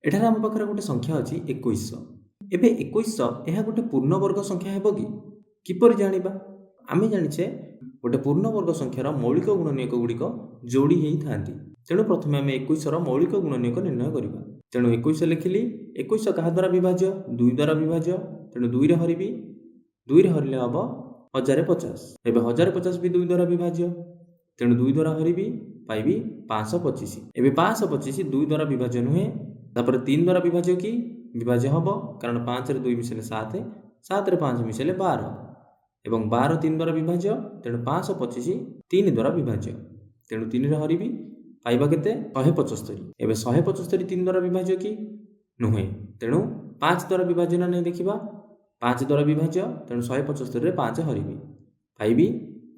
एठारे आम पाखरे गोटे संख्या अच्छी 2100। एबे 2100 यह गोटे पूर्णवर्ग संख्या हेब कि किपर जानिबा? आमे जानिछे गोटे पूर्णवर्ग संख्यार मौलिक गुणनीयक गुड़िक जोड़ी ही थांती। तेणु प्रथमे आमे 2100 मौलिक गुणनीयक निर्णय करिबा। तेणु 2100 लिखिली। 2100 कहा द्वारा विभाज्य? 2 द्वारा विभाज्य। तेणु 2 रे हरिबी। 2 रे हरिले हम 1050। एबे 1050 भी 2 द्वारा विभाज्य। तेणु 2 द्वारा हरिबी पाइबी 525। एबे 525 2 द्वारा विभाज्य नुहे। तापर 3 द्वारा विभाज्य कि विभाज्य हम कारण 5 रे 2 मिसेले 7, 7 रे 5 मिसेले 12 एवं 12 3 द्वारा विभाज्य। तेणु 525 3 द्वारा विभाज्य। तेणु 3 रे हरिबी पाइबा केते 175। एबे 175 3 द्वारा विभाज्य कि नुहे। तेणु 5 द्वारा विभाज्य ना नहीं देखिबा। 5 द्वारा विभाज्य। तेणु 175 रे 5 हरिबी पाइबी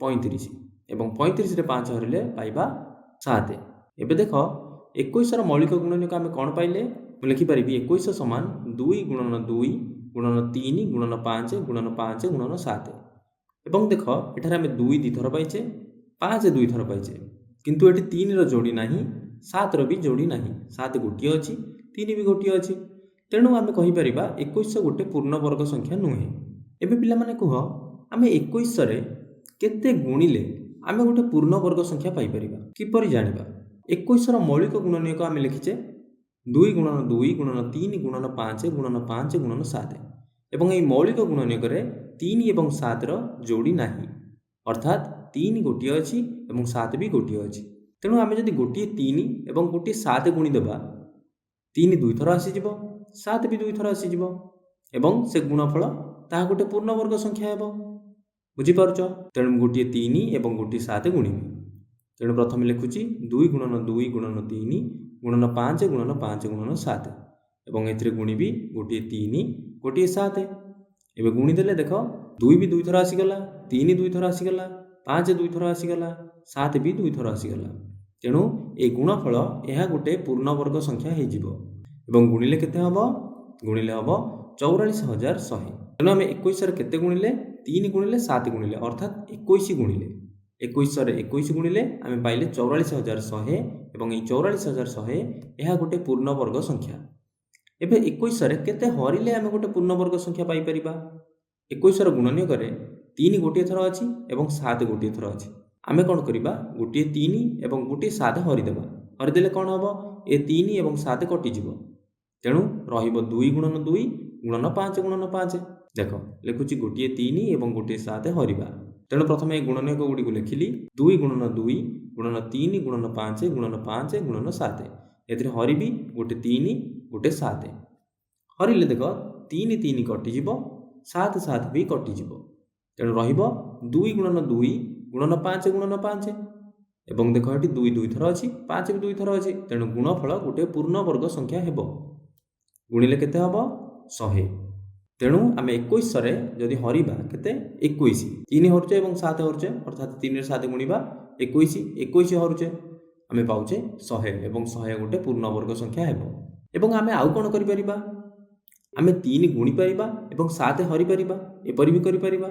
35 एवं 35 रे 5 हरिले पाइबा 7। एबे देख 21 मौलिक गुणनीयक आमे कोन पाइले? लिखि परिबी 21 समान 2 गुणन 2 गुणन 3 गुणन 5 गुणन 5 गुणन 7। एवं देख एठारे आमे 2 2 थर पाइचे, 5 2 थर पाइचे, किंतु एठी 3 रो जोड़ी नाही, 7 रो भी जोड़ी नाही। 7 गोटिए अछि, 3 भी गोटिए अछि। तेणु आमे कहि परिबा 21 गोटे पूर्णवर्ग संख्या नुहे। एबे पिला माने कह आमे 21 रे केते गुणिले आमे गोटे पूर्णवर्ग संख्या पाई परिबा? किपरि जानिबा? 21 रो मौलिक गुणनीयक आमे लिखिचे 2 गुणन 2 गुणन 3 गुणन 5 गुणन 5 गुणन 7 एवं एई मौलिक गुणनीयक रे 3 एवं 7 रो जोड़ी नाही, अर्थात 3 गोटिए अछि एवं 7 भी गोटिए अछि। तेणु आमे जदि गोटिए 3 एवं गोटिए 7 गुणी देबा 3 2 थर आसी जिवो, 7 भी 2 थर आसी जिवो एवं से गुणफल ताहा गोटे पूर्णवर्ग संख्या हेबो। बुझी पारुछ? तेणु गोटिए 3 एवं गोटिए 7 गुणिबी। तेणु प्रथम लिखुची 2 गुणन 2 गुणन 3 गुणन 5 गुणन 5 गुणन 7 एवं एथिरे गुणिबी गोटिए 3 गोटिए 7। एबे गुणी देले देख 2 भी 2 थर आसी गला, 3 2 थर आसी गला, 5 2 थर आसी गला, 7 भी 2 थर आसी गला। तेणु ए गुणफल यह गोटे पूर्णवर्ग संख्या हे जिवो एवं गुणिले केते हबो? गुणिले हबो 44100। तेणु आमे 21 रे केते गुणिले? 3 गुणिले 7 गुणिले अर्थात 21 गुणिले 21 रे 21 गुणिले आमे पाइले 44100 एवं ए 44100 यह गोटे पूर्णवर्ग संख्या। एबे 21 रे केते हरिले आमे गोटे पूर्णवर्ग संख्या पाई परिबा? 21 रो गुणनीयक रे 3 गोटिए थर अछि एवं 7 गोटिए थर अछि। आमे कोन करिबा? गोटिए 3 एवं गोटिए 7 हरि देबा। हरि देले कोन हबो? ए 3 एवं 7 कटि जिवो। तेणु रहिबो 2 गुणन 2 गुणन 5 गुणन 5। देख लिखुची गोटिए 3 एवं गोटिए 7 हरिबा। तेणु प्रथमे गुणनीयक गुड़ी को लिखिली 2 गुणन 2 गुणन 3 गुणन 5 गुणन 5 गुणन 7 एथिरे हरिबी गोटे 3 गोटे 7 हरिले देख 3 3 कटि जिवो, 7 7 भी कटि जिवो। तेणु रहिबो 2 गुणन 2 गुणन 5 गुणन 5 एवं देख एठी 2 2 थर अछि, 5 भी 2 थर अछि। तेणु गुणफल गोटे पूर्णवर्ग संख्या हेबो। गुणिले केते हबो? 100। तेणु आमे 21 रे जदि हरिबा केते 21 3 हरुचे एवं 7 हरुचे अर्थात 3 रे 7 गुणिबा 21 21 हरुचे आमे पाउचे 100 एवं 100 गोटे पूर्णवर्ग संख्या हेबो। एवं आमे आउ कोन करि परिबा? आमे 3 गुणी परिबा एवं 7 हरि परिबा, एपरि भी करि परिबा।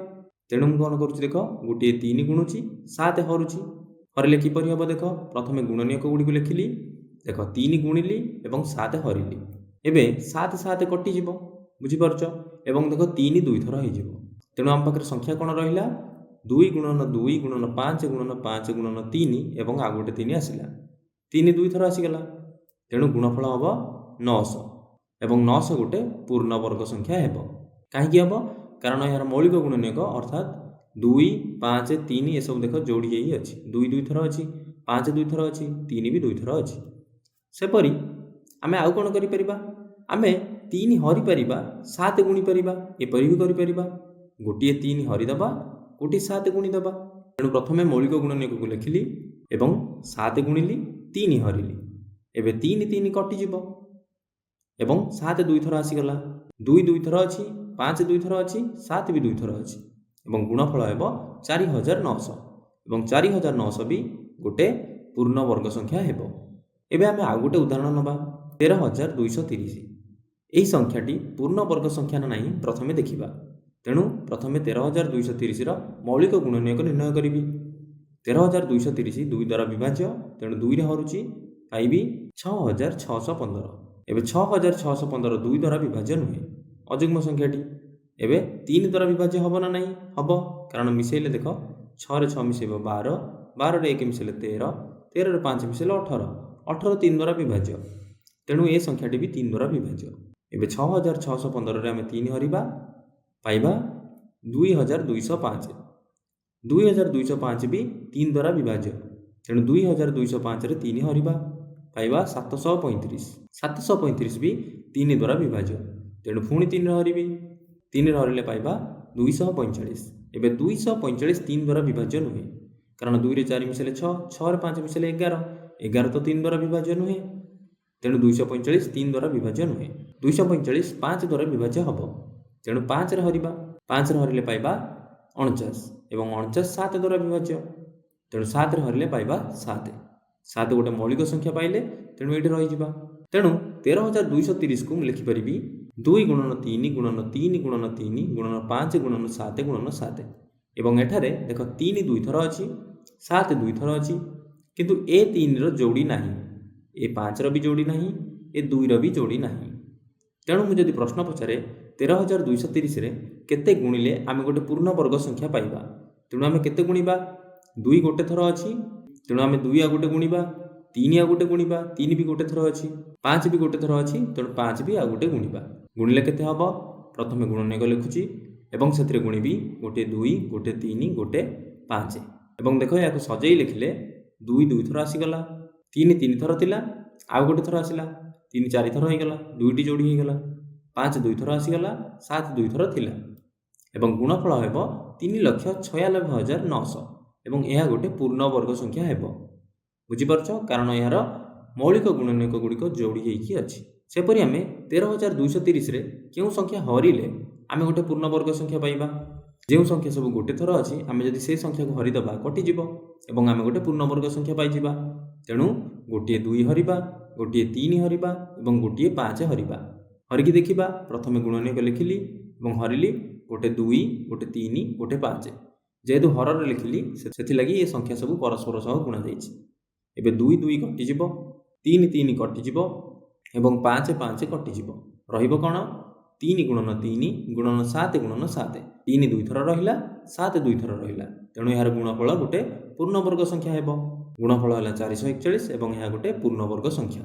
तेणु मु कोन करूची देख गोटे 3 गुणुची 7 हरुची हरिले कि परि हबो देख प्रथमे गुणनीयक गुडी को लिखिली देख 3 गुणिली एवं 7 हरिली। एबे 7 7 कटि जिवो। बुझी पारुछ? एवं देख 3 2 थर हो जिवो। तेणु आम पाखरे संख्या कोन रहिला 2 गुणन 2 गुणन 5 गुणन 5 गुणन 3 एवं आ गोटे 3 आसिला 3 2 थर आसी गला। तेणु गुणफल हबो 900 एवं 900 गोटे पूर्णवर्ग संख्या हेबो। काहेकि हबो? कारण यार मौलिक गुणनीयक अर्थात 2 5 3 ए सब देख जोड़ी हेई अछि। 2 2 थर अछि, 5 2 थर अछि, 3 भी 2 थर अछि। सेपरि आमे आउ कोन करि परिबा? आमे 3 हरि परिबा 7 गुणी परिबा, एपरि भी करि परिबा। गोटिए 3 हरि दबा, गोटिए 7 गुणी दबा। तेणु प्रथमे मौलिक गुणनीयक को लिखिली एवं 7 गुणिली 3 हरिली। एबे 3 3 कटि जिवो एवं 7 2 थर आसी गला। 2 2 थर अछि, 5 2 थर अछि, 7 भी 2 थर अछि एवं गुणफल हेबो 4900 एवं 4900 भी गोटे पूर्णवर्ग संख्या हेबो। एबे आमे आ गोटे उदाहरण नबा 13230। एही संख्याटी पूर्णवर्ग संख्या ना नाही प्रथमे देखिबा। तेणु प्रथमे 13230 रो मौलिक गुणनीयक निर्णय करिबी। 13230 2 द्वारा विभाज्य, तेणु 2 रे हरुची पाइबी 6615 ଏବେ 6615 2 ଦ୍ୱାରା ବିଭାଜ୍ୟ ନୁହେଁ ଅଯୁଗ୍ମ ସଂଖ୍ୟାଟି। ଏବେ 3 ଦ୍ୱାରା ବିଭାଜ୍ୟ ହେବ ନା ନାହିଁ? ହେବ, କାରଣ ମିଶାଇଲେ ଦେଖ 6ରେ 6 ମିଶାଇବ 12, 12ରେ 1 ମିଶାଇଲେ 13, 13ରେ 5 ମିଶାଇଲେ 18, 18 3 ଦ୍ୱାରା ବିଭାଜ୍ୟ। ତେଣୁ ଏ ସଂଖ୍ୟାଟି ବି 3 ଦ୍ୱାରା ବିଭାଜ୍ୟ। ଏବେ 6615ରେ ଆମେ 3 ହରିବା, ପାଇବା 2205। 2205 ବି 3 ଦ୍ୱାରା ବିଭାଜ୍ୟ। ତେଣୁ 2205ରେ 3 ହରିବା, ପାଇବା 735। 735 ବି 3 ଦ୍ୱାରା ବିଭାଜ୍ୟ। ତେଣୁ ପୁଣି 3 ହରିବି, 3 ହରିଲେ ପାଇବା 245। ଏବେ 245 3 ଦ୍ୱାରା ବିଭାଜ୍ୟ ନୁହେଁ, କାରଣ 2ରେ 4 ମିଶାଇଲେ 6, 6ରେ 5 ମିଶାଇଲେ 11, 11 ତ 3 ଦ୍ୱାରା ବିଭାଜ୍ୟ ନୁହେଁ। ତେଣୁ 245 3 ଦ୍ୱାରା ବିଭାଜ୍ୟ ନୁହେଁ। 245 5 ଦ୍ୱାରା ବିଭାଜ୍ୟ ହେବ। ତେଣୁ 5ରେ ହରିବା, 5ରେ ହରିଲେ ପାଇବା 49 ଏବଂ 49 7 ଦ୍ୱାରା ବିଭାଜ୍ୟ। ତେଣୁ 7ରେ ହରିଲେ ପାଇବା 7। 7 ଗୋଟେ ମୌଳିକ ସଂଖ୍ୟା ପାଇଲେ, ତେଣୁ ଏଇଠି ରହିଯିବା। ତେଣୁ 13230କୁ ମୁଁ ଲେଖିପାରିବି 2 ଗୁଣନ 3 ଗୁଣନ 3 ଗୁଣନ 3 ଗୁଣନ 5 ଗୁଣନ 7 ଗୁଣନ 7। ଏବଂ ଏଠାରେ ଦେଖ 3 2 ଥର ଅଛି, 7 2 ଥର ଅଛି, କିନ୍ତୁ ଏ 3ର ଯୋଡ଼ି ନାହିଁ, ଏ 5ର ବି ଯୋଡ଼ି ନାହିଁ, ଏ 2ର ବି ଯୋଡ଼ି ନାହିଁ। ତେଣୁ ମୁଁ ଯଦି ପ୍ରଶ୍ନ ପଚାରେ 13230ରେ କେତେ ଗୁଣିଲେ ଆମେ ଗୋଟେ ପୂର୍ଣ୍ଣବର୍ଗ ସଂଖ୍ୟା ପାଇବା, ତେଣୁ ଆମେ କେତେ ଗୁଣିବା? 2 ଗୋଟେ ଥର ଅଛି, ତେଣୁ ଆମେ 2 ଆଉ ଗୋଟେ ଗୁଣିବା, 3 ଆଉ ଗୋଟେ ଗୁଣିବା, 3 ବି ଗୋଟେ ଥର ଅଛି, 5 ବି ଗୋଟେ ଥର ଅଛି, ତେଣୁ 5 ବି ଆଉ ଗୋଟେ ଗୁଣିବା। ଗୁଣିଲେ କେତେ ହେବ? ପ୍ରଥମେ ଗୁଣନୀୟକ ଲେଖୁଛି ଏବଂ ସେଥିରେ ଗୁଣିବି ଗୋଟିଏ 2, ଗୋଟିଏ 3, ଗୋଟିଏ 5। ଏବଂ ଦେଖ ଏହାକୁ ସଜେଇ ଲେଖିଲେ 2 2 ଥର ଆସିଗଲା, 3 3 ଥର ଥିଲା, ଆଉ ଗୋଟେ ଥର ଆସିଲା, 3 4 ଥର ହୋଇଗଲା, 2ଟି ଯୋଡ଼ି ହୋଇଗଲା, 5 2 ଥର ଆସିଗଲା, 7 2 ଥର ଥିଲା। ଏବଂ ଗୁଣଫଳ ହେବ 3,96,900 ଏବଂ ଏହା ଗୋଟେ ପୂର୍ଣ୍ଣବର୍ଗ ସଂଖ୍ୟା ହେବ। ବୁଝିପାରୁଛ? କାରଣ ଏହାର ମୌଳିକ ଗୁଣନୀୟକ ଗୁଡ଼ିକ ଯୋଡ଼ି ହୋଇକି ଅଛି। ସେପରି ଆମେ 13230ରେ କେଉଁ ସଂଖ୍ୟା ହରିଲେ ଆମେ ଗୋଟେ ପୂର୍ଣ୍ଣବର୍ଗ ସଂଖ୍ୟା ପାଇବା? ଯେଉଁ ସଂଖ୍ୟା ସବୁ ଗୋଟେ ଥର ଅଛି, ଆମେ ଯଦି ସେ ସଂଖ୍ୟାକୁ ହରିଦେବା କଟିଯିବ ଏବଂ ଆମେ ଗୋଟେ ପୂର୍ଣ୍ଣବର୍ଗ ସଂଖ୍ୟା ପାଇଯିବା। ତେଣୁ ଗୋଟିଏ 2 ହରିବା, ଗୋଟିଏ 3 ହରିବା ଏବଂ ଗୋଟିଏ 5 ହରିବା। ହରିକି ଦେଖିବା, ପ୍ରଥମେ ଗୁଣନୀୟକ ଲେଖିଲି ଏବଂ ହରିଲି, ଗୋଟେ 2, ଗୋଟେ 3, ଗୋଟେ 5। ଯେହେତୁ ହରରେ ଲେଖିଲି ସେଥିଲାଗି ଏ ସଂଖ୍ୟା ସବୁ ପରସ୍ପର ସହ ଗୁଣାଯାଇଛି। ଏବେ 2 2 କଟିଯିବ, 3 3 କଟିଯିବ ଏବଂ 5 5 କଟିଯିବ। ରହିବ କ'ଣ? 3 ଗୁଣନ 3 ଗୁଣନ 7 ଗୁଣନ 7। 3 2 ଥର ରହିଲା, 7 2 ଥର ରହିଲା, ତେଣୁ ଏହାର ଗୁଣଫଳ ଗୋଟେ ପୂର୍ଣ୍ଣବର୍ଗ ସଂଖ୍ୟା ହେବ। ଗୁଣଫଳ ହେଲା 441 ଏବଂ ଏହା ଗୋଟେ ପୂର୍ଣ୍ଣବର୍ଗ ସଂଖ୍ୟା।